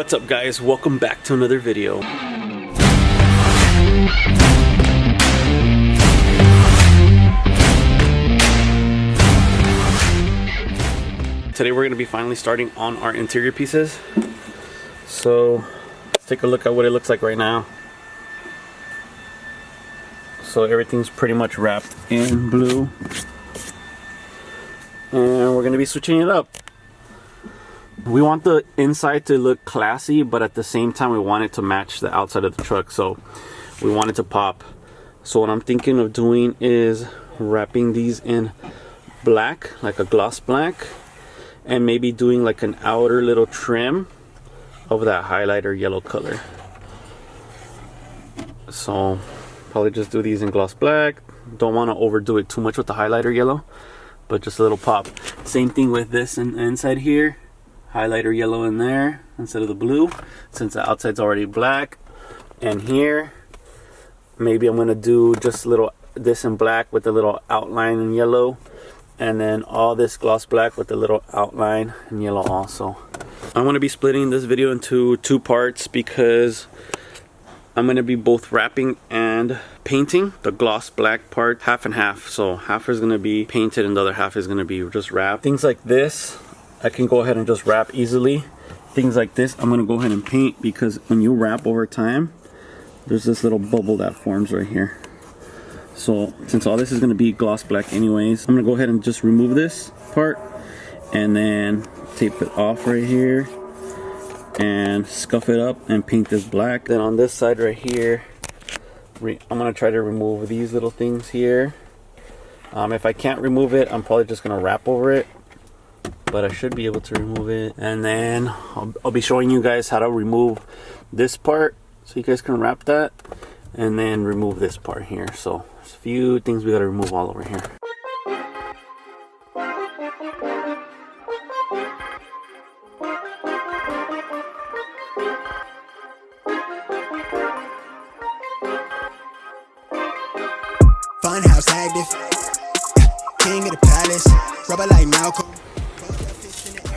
What's up guys, welcome back to another video. Today we're going to be finally starting on our interior pieces. So let's take a look at what it looks like right now. So everything's pretty much wrapped in blue. And we're going to be switching it up. We want the inside to look classy, but at the same time we want it to match the outside of the truck, so we want it to pop. So what I'm thinking of doing is wrapping these in black, like a gloss black, and maybe doing like an outer little trim of that highlighter yellow color. So probably just do these in gloss black. Don't want to overdo it too much with the highlighter yellow, but just a little pop. Same thing with this inside here. Highlighter yellow in there instead of the blue, since the outside's already black. And here maybe I'm gonna do just a little this in black with a little outline in yellow, and then all this gloss black with a little outline in yellow also. I'm gonna be splitting this video into two parts because I'm gonna be both wrapping and painting the gloss black part half and half. So half is gonna be painted and the other half is gonna be just wrapped. Things like this I can go ahead and just wrap easily. Things like this I'm gonna go ahead and paint, because when you wrap over time there's this little bubble that forms right here. So since all this is gonna be gloss black anyways, I'm gonna go ahead and just remove this part and then tape it off right here and scuff it up and paint this black. Then on this side right here I'm gonna try to remove these little things here. If I can't remove it, I'm probably just gonna wrap over it, but I should be able to remove it. And then I'll be showing you guys how to remove this part so you guys can wrap that, and then remove this part here. So there's a few things we got to remove all over here. Fun house active, king of the palace, rubber like Malcolm.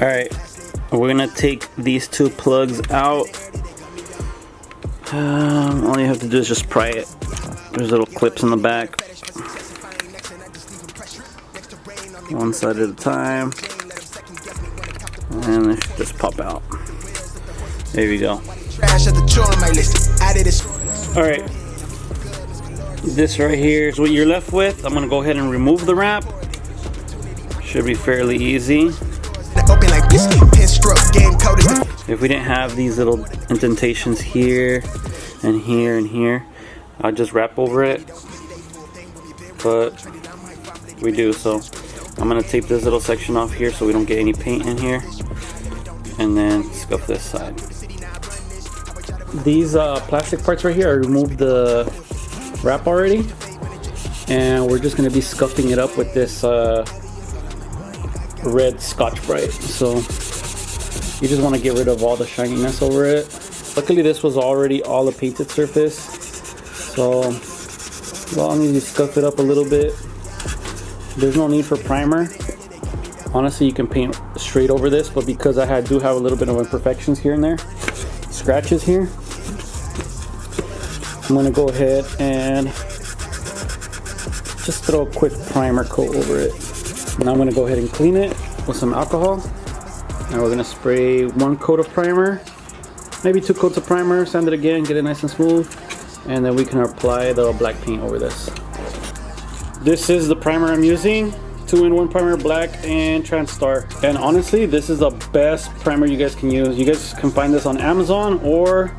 Alright, we're gonna take these two plugs out. All you have to do is just pry it. There's little clips in the back. One side at a time. And they should just pop out. There you go. Alright, this right here is what you're left with. I'm gonna go ahead and remove the wrap. Should be fairly easy. If we didn't have these little indentations here and here and here, I'll just wrap over it, but we do. So I'm gonna tape this little section off here so we don't get any paint in here, and then scuff this side. These plastic parts right here, I removed the wrap already, and we're just gonna be scuffing it up with this red Scotch-Brite. So you just want to get rid of all the shininess over it. Luckily this was already all a painted surface, so as long as you scuff it up a little bit, there's no need for primer. Honestly, you can paint straight over this, but because I do have a little bit of imperfections here and there, scratches here, I'm going to go ahead and just throw a quick primer coat over it. Now I'm going to go ahead and clean it with some alcohol. And we're going to spray one coat of primer, maybe 2 coats of primer, sand it again, get it nice and smooth, and then we can apply the black paint over this. This is the primer I'm using, 2-in-1 primer, black and Transstar. And honestly, this is the best primer you guys can use. You guys can find this on Amazon, or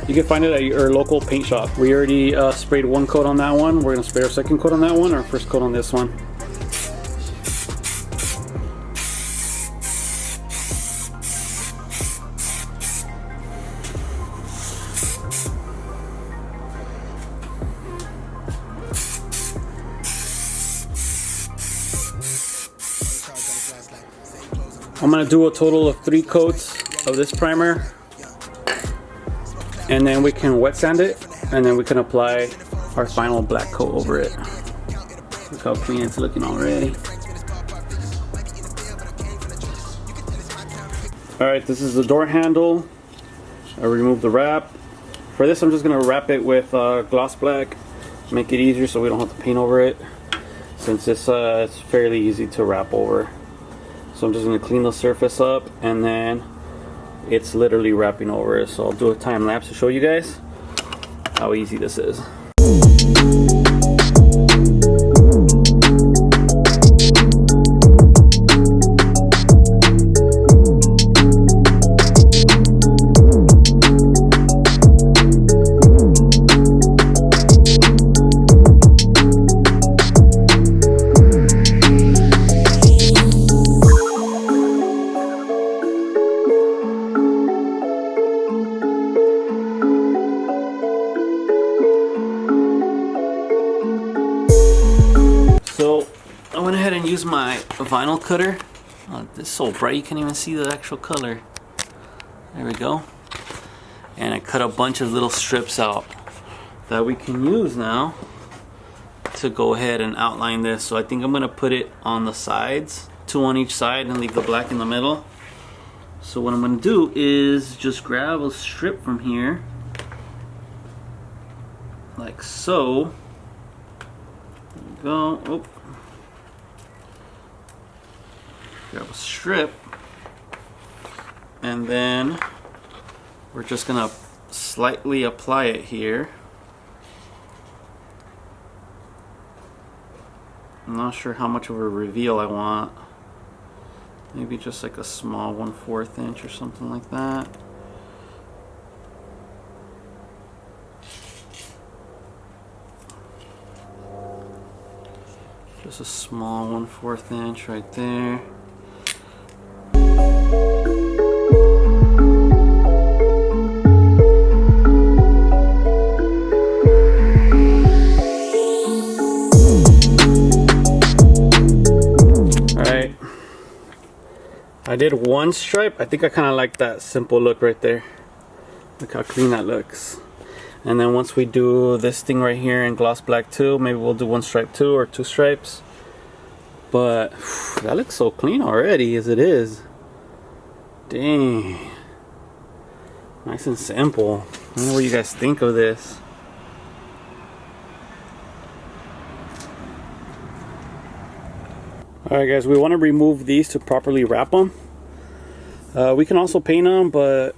you can find it at your local paint shop. We already sprayed 1 coat on that one. We're going to spray our 2nd coat on that one, our 1st coat on this one. I'm gonna do a total of 3 coats of this primer, and then we can wet sand it, and then we can apply our final black coat over it. Look how clean it's looking already. Alright, this is the door handle. I removed the wrap. For this, I'm just gonna wrap it with gloss black, make it easier so we don't have to paint over it, since it's fairly easy to wrap over. So I'm just gonna clean the surface up, and then it's literally wrapping over it. So I'll do a time lapse to show you guys how easy this is. So I went ahead and used my vinyl cutter. It's so bright you can't even see the actual color. There we go. And I cut a bunch of little strips out that we can use now to go ahead and outline this. So I think I'm gonna put it on the sides, 2 on each side, and leave the black in the middle. So what I'm gonna do is just grab a strip from here, like so. Go. Oh. Grab a strip, and then we're just gonna slightly apply it here. I'm not sure how much of a reveal I want. Maybe just like a small 1/4 inch or something like that. Just a small 1/4 inch right there. Alright. I did one stripe. I think I kind of like that simple look right there. Look how clean that looks. And then once we do this thing right here in gloss black too, maybe we'll do 1 stripe too, or 2 stripes. But that looks so clean already as it is. Dang. Nice and simple. I don't know what you guys think of this. Alright guys, we want to remove these to properly wrap them. We can also paint them, but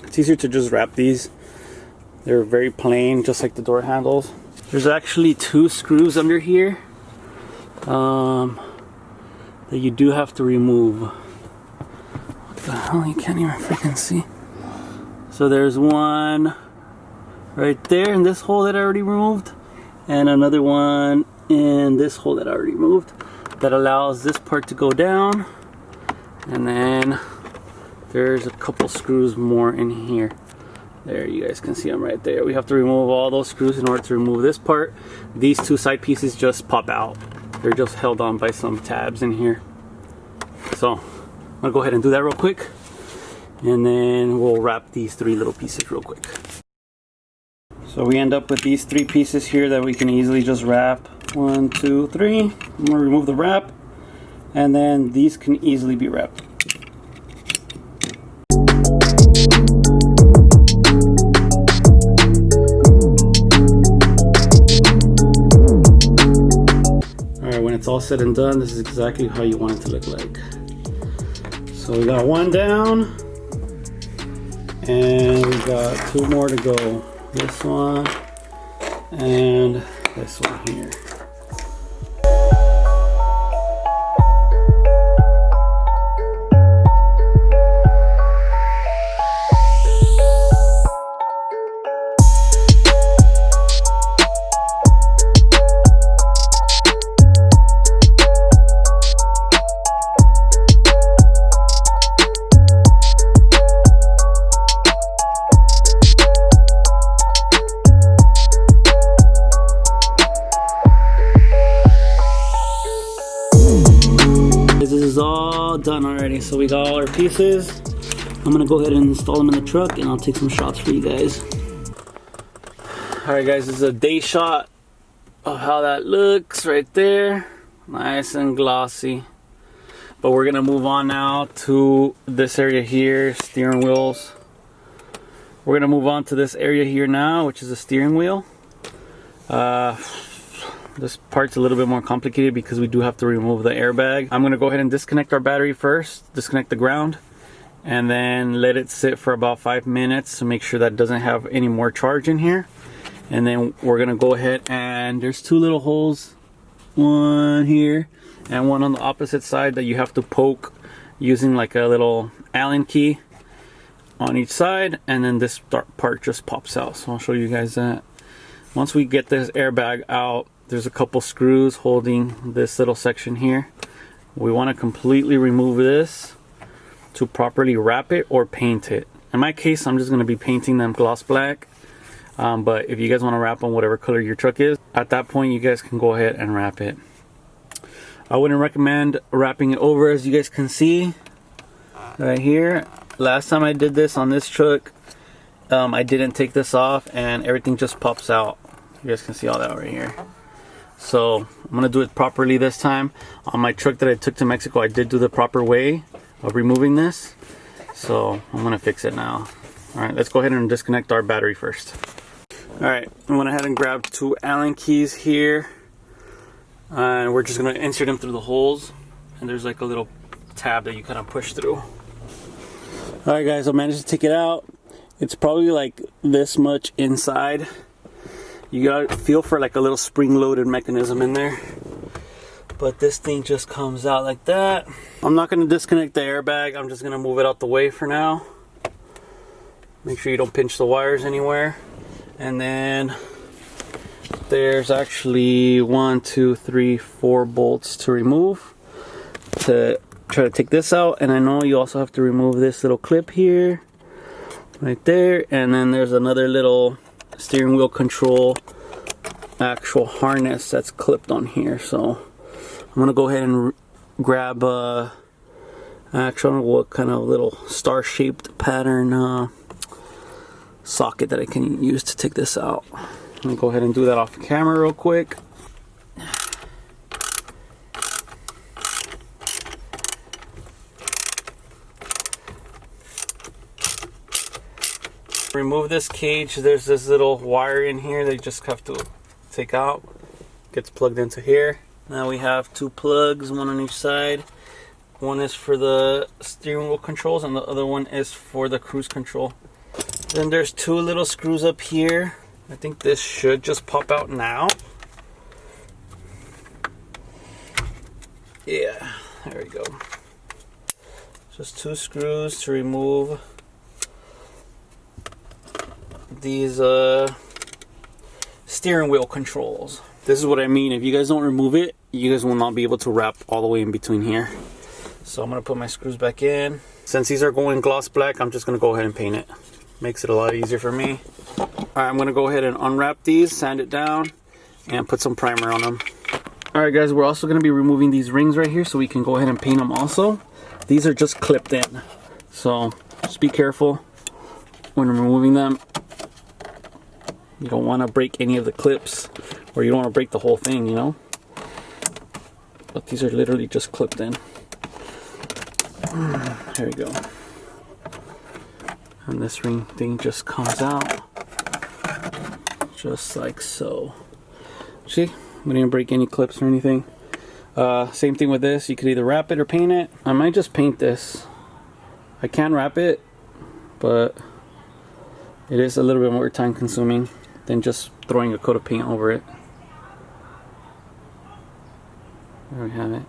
it's easier to just wrap these. They're very plain, just like the door handles. There's actually 2 screws under here that you do have to remove. What the hell? You can't even freaking see. So there's one right there in this hole that I already removed, and another one in this hole that I already removed, that allows this part to go down. And then there's a couple screws more in here. There, you guys can see them right there. We have to remove all those screws in order to remove this part. These 2 side pieces just pop out. They're just held on by some tabs in here. So I'm gonna go ahead and do that real quick, and then we'll wrap these 3 little pieces real quick. So we end up with these 3 pieces here that we can easily just wrap. 1, 2, 3. I'm gonna remove the wrap, and then these can easily be wrapped. When it's all said and done, this is exactly how you want it to look like. So we got 1 down, and we got 2 more to go. This one and this one here. This is all done already, so we got all our pieces. I'm gonna go ahead and install them in the truck, and I'll take some shots for you guys. Alright guys, this is a day shot of how that looks right there. Nice and glossy. But we're gonna move on now to this area here, steering wheels. We're gonna move on to this area here now, which is the steering wheel. This part's a little bit more complicated because we do have to remove the airbag. I'm gonna go ahead and disconnect our battery first, disconnect the ground, and then let it sit for about 5 minutes to make sure that it doesn't have any more charge in here. And then we're gonna go ahead, and there's 2 little holes, one here and one on the opposite side, that you have to poke using like a little Allen key on each side, and then this part just pops out. So I'll show you guys that. Once we get this airbag out, there's a couple screws holding this little section here. We want to completely remove this to properly wrap it or paint it. In my case, I'm just going to be painting them gloss black, but if you guys want to wrap them whatever color your truck is, at that point you guys can go ahead and wrap it. I wouldn't recommend wrapping it over, as you guys can see right here. Last time I did this on this truck, I didn't take this off and everything just pops out. You guys can see all that right here. So I'm gonna do it properly this time. On my truck that I took to Mexico, I did do the proper way of removing this. So I'm gonna fix it now. All right, let's go ahead and disconnect our battery first. All right, I went ahead and grabbed 2 Allen keys here. And we're just gonna insert them through the holes. And there's like a little tab that you kind of push through. Alright guys, I managed to take it out. It's probably like this much inside. You gotta feel for like a little spring-loaded mechanism in there. But this thing just comes out like that. I'm not gonna disconnect the airbag. I'm just gonna move it out the way for now. Make sure you don't pinch the wires anywhere. And then there's actually 1, 2, 3, 4 bolts to remove to try to take this out. And I know you also have to remove this little clip here, right there. And then there's another little steering wheel control actual harness that's clipped on here. So I'm gonna go ahead and grab actually what kind of little star-shaped pattern socket that I can use to take this out. I'm gonna go ahead and do that off camera real quick. Remove this cage. There's this little wire in here that you just have to take out. Gets plugged into here. Now we have 2 plugs, one on each side. One is for the steering wheel controls and the other one is for the cruise control. Then there's 2 little screws up here. I think this should just pop out now. Yeah, there we go. Just 2 screws to remove these steering wheel controls. This is what I mean. If you guys don't remove it, you guys will not be able to wrap all the way in between here. So I'm gonna put my screws back in. Since these are going gloss black, I'm just gonna go ahead and paint it. Makes it a lot easier for me. Alright, I'm gonna go ahead and unwrap these, sand it down, and put some primer on them. Alright guys, we're also gonna be removing these rings right here so we can go ahead and paint them also. These are just clipped in. So just be careful when removing them. You don't want to break any of the clips, or you don't want to break the whole thing, you know. But these are literally just clipped in. There we go. And this ring thing just comes out just like so. See, we didn't break any clips or anything. Same thing with this. You could either wrap it or paint it. I might just paint this. I can wrap it, but it is a little bit more time consuming than just throwing a coat of paint over it. There we have it.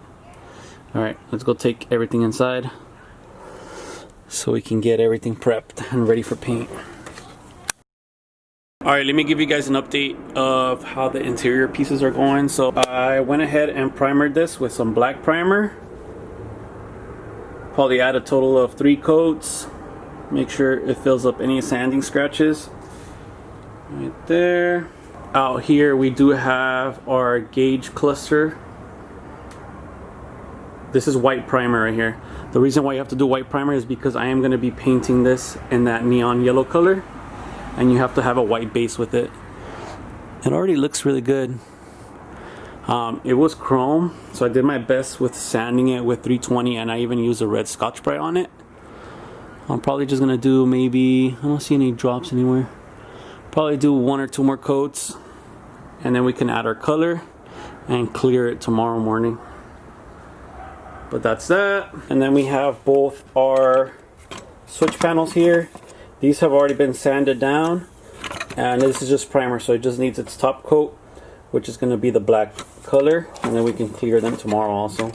Alright, let's go take everything inside so we can get everything prepped and ready for paint. Alright, let me give you guys an update of how the interior pieces are going. So I went ahead and primered this with some black primer. Probably add a total of 3 coats. Make sure it fills up any sanding scratches. Right there. Out here we do have our gauge cluster. This is white primer right here. The reason why you have to do white primer is because I am going to be painting this in that neon yellow color, and you have to have a white base with it. It already looks really good. It was chrome, so I did my best with sanding it with 320, and I even used a red Scotch-Brite on it. I'm probably just gonna do maybe, I don't see any drops anywhere. Probably do 1 or 2 more coats, and then we can add our color and clear it tomorrow morning. But that's that. And then we have both our switch panels here. These have already been sanded down, and this is just primer, so it just needs its top coat, which is gonna be the black color, and then we can clear them tomorrow also.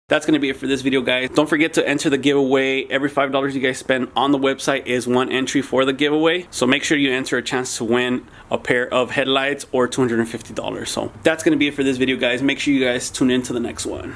That's going to be it for this video, guys. Don't forget to enter the giveaway. Every $5 you guys spend on the website is 1 entry for the giveaway. So make sure you enter a chance to win a pair of headlights or $250. So that's going to be it for this video, guys. Make sure you guys tune in to the next one.